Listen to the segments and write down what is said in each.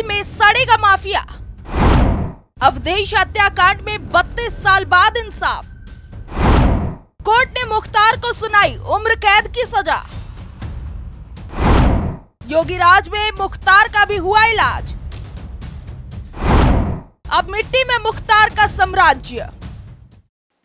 में सड़ेगा माफिया। अवधेश हत्याकांड में 32 साल बाद इंसाफ। कोर्ट ने मुख्तार को सुनाई उम्र कैद की सजा। योगीराज में मुख्तार का भी हुआ इलाज। अब मिट्टी में मुख्तार का साम्राज्य।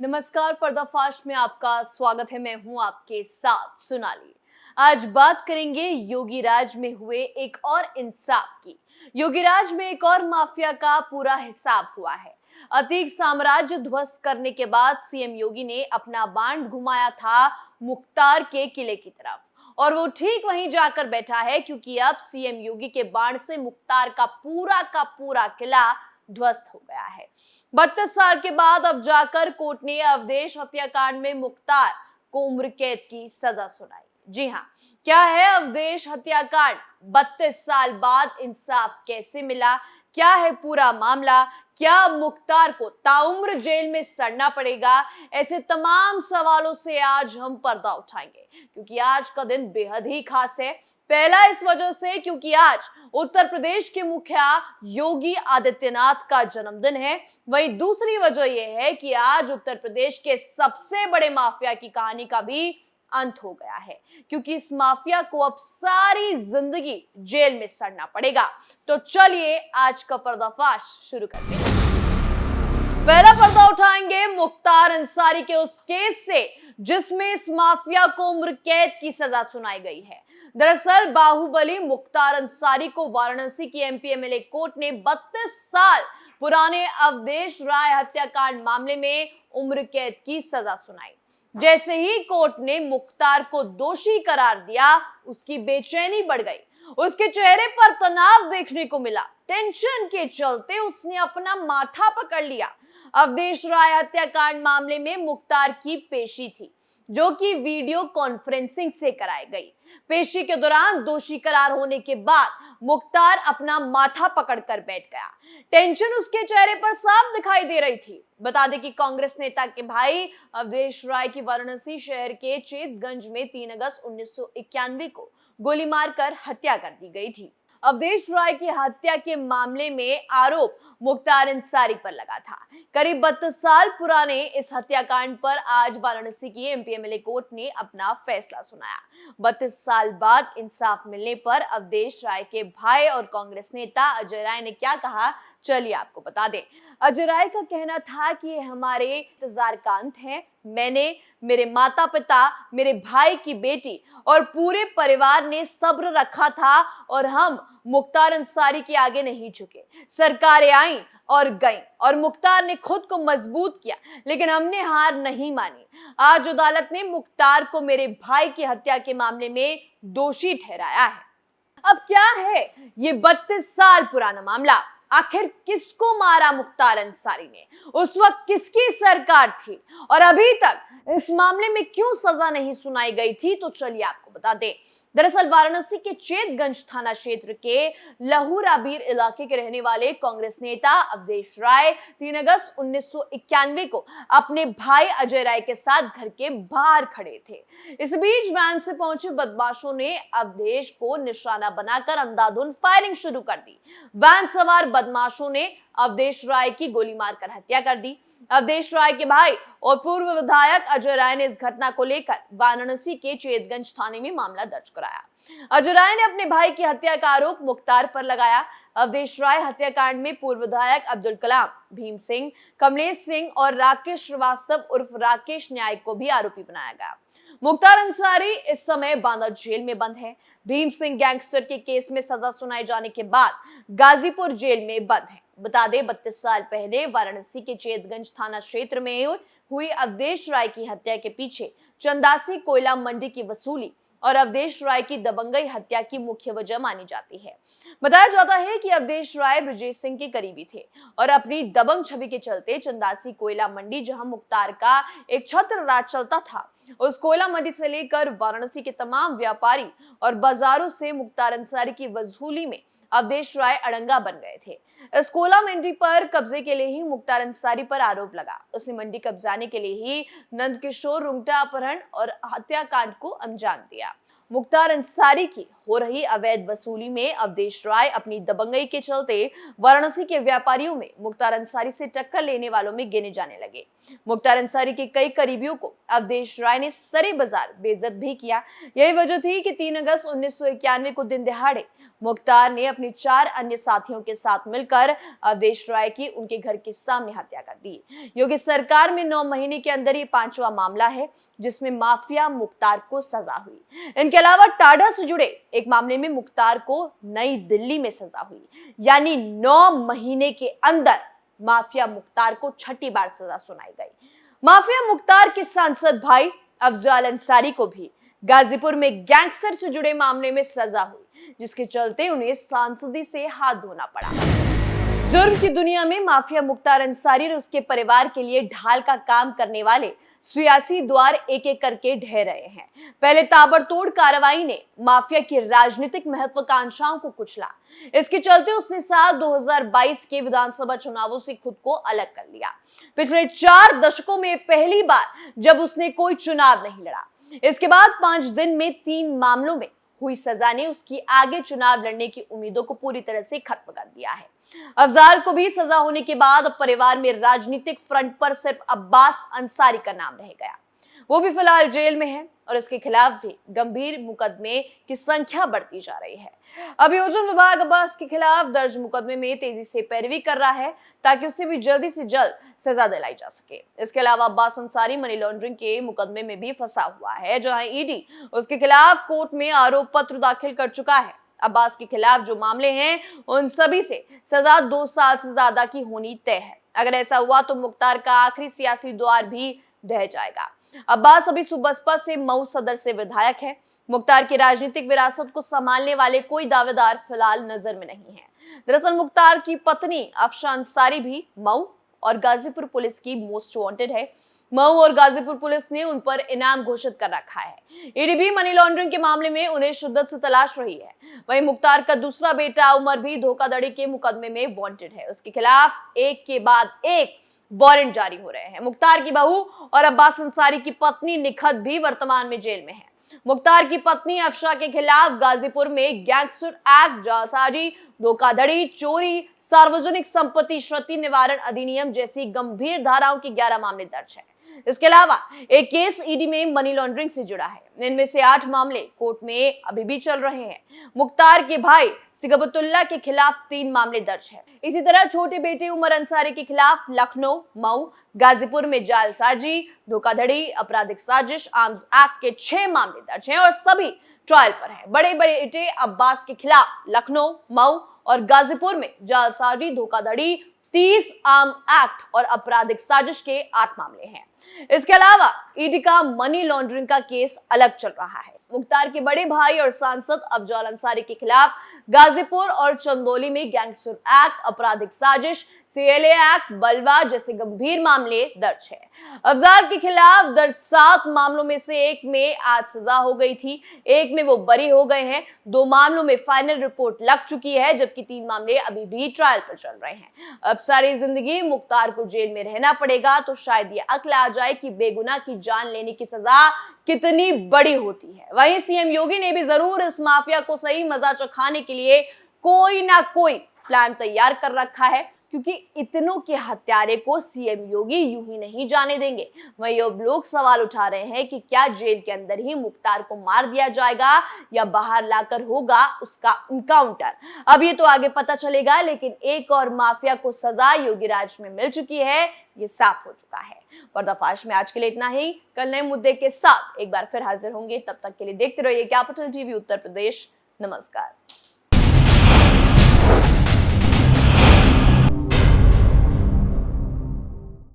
नमस्कार, पर्दाफाश में आपका स्वागत है। मैं हूं आपके साथ सोनाली। आज बात करेंगे योगीराज में हुए एक और इंसाफ की। योगीराज में एक और माफिया का पूरा हिसाब हुआ है। अतीक साम्राज्य ध्वस्त करने के बाद सीएम योगी ने अपना बाण घुमाया था मुख्तार के किले की तरफ, और वो ठीक वहीं जाकर बैठा है, क्योंकि अब सीएम योगी के बाण से मुख्तार का पूरा किला ध्वस्त हो गया है। 32 साल के बाद अब जाकर कोर्ट ने अवधेश हत्याकांड में मुख्तार को उम्र कैद की सजा सुनाई। जी हाँ, क्या है अवधेश हत्याकांड? 32 साल बाद इंसाफ कैसे मिला? क्या है पूरा मामला? क्या मुख्तार को ताउम्र जेल में सड़ना पड़ेगा? ऐसे तमाम सवालों से आज हम पर्दा उठाएंगे, क्योंकि आज का दिन बेहद ही खास है। पहला इस वजह से क्योंकि आज उत्तर प्रदेश के मुखिया योगी आदित्यनाथ का जन्मदिन है। वहीं दूसरी वजह यह है कि आज उत्तर प्रदेश के सबसे बड़े माफिया की कहानी का भी अंत हो गया है, क्योंकि इस माफिया को अब सारी जिंदगी जेल में सड़ना पड़ेगा। तो चलिए आज का पर्दाफाश शुरू करते हैं। पहला पर्दा उठाएंगे मुख्तार अंसारी के उस केस से जिसमें इस माफिया को उम्र कैद की सजा सुनाई गई है। दरअसल बाहुबली मुख्तार अंसारी को वाराणसी की एमपी एमएलए कोर्ट ने 32 साल पुराने अवधेश राय हत्याकांड मामले में उम्र कैद की सजा सुनाई। जैसे ही कोर्ट ने मुख्तार को दोषी करार दिया, उसकी बेचैनी बढ़ गई। उसके चेहरे पर तनाव देखने को मिला। टेंशन के चलते उसने अपना माथा पकड़ लिया। अवधेश राय हत्याकांड मामले में मुख्तार की पेशी थी, जो कि वीडियो कॉन्फ्रेंसिंग से कराई गई। पेशी के दौरान दोषी करार होने के बाद मुख्तार अपना माथा पकड़कर बैठ गया। टेंशन उसके चेहरे पर साफ दिखाई दे रही थी। बता दें कि कांग्रेस नेता के भाई अवधेश राय की वाराणसी शहर के चेतगंज में 3 अगस्त 1991 को गोली मारकर हत्या कर दी गई थी। अवधेश राय की हत्या के मामले में आरोप मुख्तार अंसारी पर लगा था। करीब 32 साल पुराने इस हत्याकांड पर आज वाराणसी की एमपी एमएलए कोर्ट ने अपना फैसला सुनाया। 32 साल बाद इंसाफ मिलने पर अवधेश राय के भाई और कांग्रेस नेता अजय राय ने क्या कहा, चलिए आपको बता दें। अजय राय का कहना था कि ये हमारे इंतजार का अंत है। मैंने, मेरे माता पिता, मेरे भाई की बेटी और पूरे परिवार ने सब्र रखा था, और हम मुख्तार अंसारी के आगे नहीं झुके। सरकारें आईं और गईं और मुख्तार ने खुद को मजबूत किया, लेकिन हमने हार नहीं मानी। आज अदालत ने मुख्तार को मेरे भाई की हत्या के मामले में दोषी ठहराया है। अब क्या है ये 32 साल पुराना मामला? आखिर किसको मारा मुख्तार अंसारी ने? उस वक्त किसकी सरकार थी? और अभी तक इस मामले में क्यों सजा नहीं सुनाई गई थी? तो चलिए आपको बता दें। दरअसल वाराणसी के चेतगंज थाना क्षेत्र के लहूराबीर इलाके के रहने वाले कांग्रेस नेता अवधेश राय 3 अगस्त 1991 को अपने भाई अजय राय के साथ घर के बाहर खड़े थे। इस बीच वैन से पहुंचे बदमाशों ने अवधेश को निशाना बनाकर अंधाधुंध फायरिंग शुरू कर दी। वैन सवार बदमाशों ने अवधेश राय की गोली मारकर हत्या कर दी। अवधेश राय के भाई और पूर्व विधायक अजय राय ने इस घटना को लेकर वाराणसी के चेतगंज थाने में मामला दर्ज कराया। अजय राय ने अपने भाई की हत्या का आरोप मुख्तार पर लगाया। अवधेश राय हत्याकांड में पूर्व विधायक अब्दुल कलाम, भीम सिंह, कमलेश सिंह और राकेश श्रीवास्तव उर्फ राकेश न्यायिक को भी आरोपी बनाया गया। मुख्तार अंसारी इस समय बांदा जेल में बंद है। भीम सिंह गैंगस्टर के केस में सजा सुनाए जाने के बाद गाजीपुर जेल में बंद है। बता दें, 32 साल पहले वाराणसी के चेतगंज थाना क्षेत्र में हुई अवधेश राय की हत्या के पीछे चंदासी कोयला मंडी की वसूली और अवधेश राय की दबंगई हत्या की मुख्य वजह मानी जाती है। बताया जाता है कि अवधेश राय ब्रजेश सिंह के करीबी थे और अपनी दबंग छवि के चलते चंदासी कोयला मंडी, जहां मुख्तार का एक छत्र राज चलता था, उस कोयला मंडी से लेकर वाराणसी के तमाम व्यापारी और बाजारों से मुख्तार अंसारी की वसूली में अवधेश राय अड़ंगा बन गए थे। इस कोयला मंडी पर कब्जे के लिए ही मुख्तार अंसारी पर आरोप लगा। उसने मंडी कब्जाने के लिए ही नंदकिशोर रुंगटा अपहरण और हत्याकांड को अंजाम दिया। मुख्तार अंसारी की हो रही अवैध वसूली में अवधेश राय अपनी दबंगई के चलते वाराणसी के व्यापारियों में मुख्तार अंसारी से टक्कर लेने वालों में गिने जाने लगे। मुख्तार अंसारी के कई करीबियों को अवधेश राय ने सरे बाजार बेइज्जत भी किया। यही वजह थी कि 3 अगस्त 1991 को दिन दिहाड़े मुख्तार ने अपने 4 अन्य साथियों के साथ मिलकर अवधेश राय की उनके घर के सामने हत्या कर दी। योगी सरकार में 9 महीने के अंदर ये 5वां मामला है जिसमें माफिया मुख्तार को सजा हुई। इनके अलावा टाडा से जुड़े एक मामले में मुख्तार को नई दिल्ली में सजा हुई, यानी 9 महीने के अंदर माफिया मुख्तार को 6ठी बार सजा सुनाई गई। माफिया मुख्तार के सांसद भाई अफजल अंसारी को भी गाजीपुर में गैंगस्टर से जुड़े मामले में सजा हुई, जिसके चलते उन्हें सांसदी से हाथ धोना पड़ा। जुर्म की दुनिया में माफिया मुख्तार अंसारी और उसके परिवार के लिए ढाल का काम करने वाले सियासी द्वार एक एक करके ढह रहे हैं। पहले ताबड़तोड़ कार्रवाई ने माफिया की राजनीतिक महत्वाकांक्षाओं को कुचला। इसके चलते उसने साल 2022 के विधानसभा चुनावों से खुद को अलग कर लिया। पिछले 4 दशकों में पहली बार जब उसने कोई चुनाव नहीं लड़ा। इसके बाद 5 दिन में 3 मामलों में हुई सजा ने उसकी आगे चुनाव लड़ने की उम्मीदों को पूरी तरह से खत्म कर दिया है। अफजाल को भी सजा होने के बाद अब परिवार में राजनीतिक फ्रंट पर सिर्फ अब्बास अंसारी का नाम रह गया। वो भी फिलहाल जेल में है और इसके खिलाफ भी गंभीर मुकदमे की संख्या बढ़ती जा रही है। अभियोजन विभाग अब्बास के खिलाफ दर्ज मुकदमे में तेजी से पैरवी कर रहा है ताकि उसे भी जल्दी से जल्द सजा दिलाई जा सके। इसके अलावा अब्बास अंसारी मनी लॉन्ड्रिंग के मुकदमे में भी फंसा हुआ है, जहां ईडी उसके खिलाफ कोर्ट में आरोप पत्र दाखिल कर चुका है। अब्बास के खिलाफ जो मामले हैं उन सभी से सजा 2 साल से ज्यादा की होनी तय है। अगर ऐसा हुआ तो मुख्तार का आखिरी सियासी द्वार भी ढह जाएगा। अब्बास अभी सुबसपा से मऊ सदर से विधायक है। मुख्तार की राजनीतिक विरासत को संभालने वाले कोई दावेदार फिलहाल नजर में नहीं है। दरअसल मुख्तार की पत्नी अफशा अंसारी भी मऊ और गाजीपुर पुलिस की मोस्ट वांटेड है। मऊ और गाजीपुर पुलिस ने उन पर इनाम घोषित कर रखा है। ईडी भी मनी लॉन्ड्रिंग के मामले में उन्हें शिद्दत से तलाश रही है। वहीं मुख्तार का दूसरा बेटा उमर भी धोखाधड़ी के मुकदमे में वांटेड है। उसके खिलाफ एक के बाद एक वारंट जारी हो रहे हैं। मुख्तार की बहू और अब्बास अंसारी की पत्नी निखत भी वर्तमान में जेल में है। मुख्तार की पत्नी अफशा के खिलाफ गाजीपुर में गैंगस्टर एक्ट, जालसाजी, धोखाधड़ी, चोरी, सार्वजनिक संपत्ति क्षति निवारण अधिनियम जैसी गंभीर धाराओं के 11 मामले दर्ज है। इसके अलावा एक केस ईडी में मनी लॉन्ड्रिंग से जुड़ा है। इनमें से 8 मामले कोर्ट में अभी भी चल रहे हैं। मुख्तार के भाई सिगबतुल्ला के खिलाफ 3 मामले दर्ज है। इसी तरह छोटे बेटे उमर अंसारी के खिलाफ लखनऊ, मऊ, गाजीपुर में जालसाजी, धोखाधड़ी, आपराधिक साजिश, आर्म्स एक्ट के 6 मामले दर्ज हैं और सभी ट्रायल पर हैं। बड़े बेटे अब्बास के खिलाफ लखनऊ, मऊ और गाजीपुर में जालसाजी, धोखाधड़ी, 30 आर्म एक्ट और आपराधिक साजिश के 8 मामले हैं। इसके अलावा ईडी का मनी लॉन्ड्रिंग का केस अलग चल रहा है। मुख्तार के बड़े भाई और सांसद अफजल अंसारी के खिलाफ गाजीपुर और चंदौली में गैंगस्टर एक्ट, आपराधिक साजिश, सीएलए एक्ट, बलवा जैसे गंभीर मामले दर्ज है। अफजल के खिलाफ दर्ज 7 मामलों में से एक में आज सजा हो गई थी, एक में वो बरी हो गए हैं। 2 मामलों में फाइनल रिपोर्ट लग चुकी है, जबकि 3 मामले अभी भी ट्रायल पर चल रहे हैं। अब सारी जिंदगी मुख्तार को जेल में रहना पड़ेगा तो शायद ये अक्ल आ जाए कि बेगुनाह की जान लेने की सजा कितनी बड़ी होती है। वहीं सीएम योगी ने भी जरूर इस माफिया को सही मजा चखाने के लिए कोई ना कोई प्लान तैयार कर रखा है, क्योंकि इतनों के हत्यारे को सीएम योगी यूं ही नहीं जाने देंगे। वहीं अब लोग सवाल उठा रहे हैं कि क्या जेल के अंदर ही मुख्तार को मार दिया जाएगा या बाहर लाकर होगा उसका एनकाउंटर। अब ये तो आगे पता चलेगा, लेकिन एक और माफिया को सजा योगी राज में मिल चुकी है, ये साफ हो चुका है। पर्दाफाश में आज के लिए इतना ही। कल नए मुद्दे के साथ एक बार फिर हाजिर होंगे। तब तक के लिए देखते रहिए कैपिटल टीवी उत्तर प्रदेश। नमस्कार।